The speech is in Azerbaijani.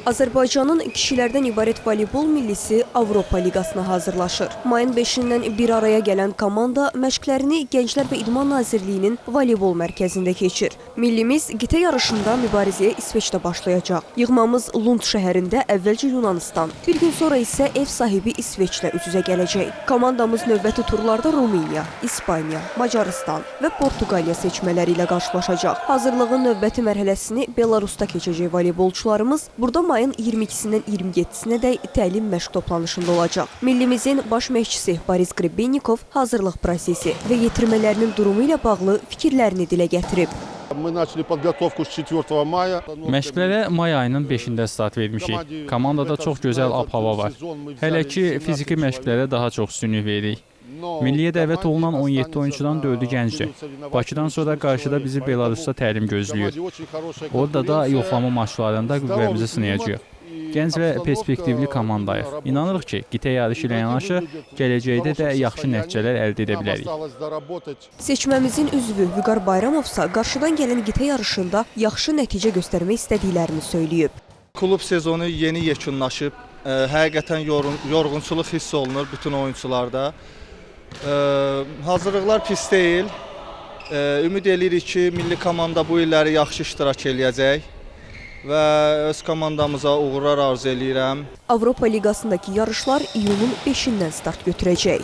Azərbaycanın kişilərdən ibarət voleybol millisi Avropa Liqasına hazırlaşır. Mayın 5-dən bir araya gələn komanda məşqlərini Gənclər və İdman Nazirliyinin voleybol mərkəzində keçir. Millimiz qitə yarışında mübarizəyə İsveçdə başlayacaq. Yığmamız Lund şəhərində əvvəlcə Yunanistan, bir gün sonra isə ev sahibi İsveçlə üz-üzə gələcək. Komandamız növbəti turlarda Rumıniya, İspaniya, Macarıstan və Portuqaliya seçmələri ilə qarşılaşacaq. Hazırlığın növbəti mərhələsini Belarusda keçəcək voleybolçularımız burada mayın 22-dən 27-sinə dək təlim məşq toplanışında olacaq. Millimizin baş məşqçisi Boris Grebennikov hazırlıq prosesi və yetirmələrinin durumu ilə bağlı fikirlərini dilə gətirib. Məşqlərə may ayının 5-də start vermişik. Komandada çox gözəl ab-hava var. Hələ ki, fiziki məşqlərə daha çox üstünlük veririk. Milliyə dəvət olunan 17 oyuncudan 4-ü gəncdir. Bakıdan sonra qarşıda bizi Belarusda təlim gözləyir. Orada da yoxlama maçlarında qüvvəmizi sınayacağıq. Gənc və perspektivli komandayıq. İnanırıq ki, qitə yarışı ilə yanaşı, gələcəkdə də yaxşı nəticələr əldə edə bilərik. Seçməmizin üzvü Vüqar Bayramovsa qarşıdan gələn qitə yarışında yaxşı nəticə göstərmək istədiklərini söyləyib. Klub sezonu yeni yekunlaşıb. Həqiqətən yorğunçuluq hiss olunur bütün oyuncularda. Hazırlıqlar pis deyil. Ümid edirik ki, milli komanda bu illəri yaxşı iştirak eləyəcək və öz komandamıza uğurlar arzu eləyirəm. Avropa Liqasındakı yarışlar iyunun 5-dən start götürəcək.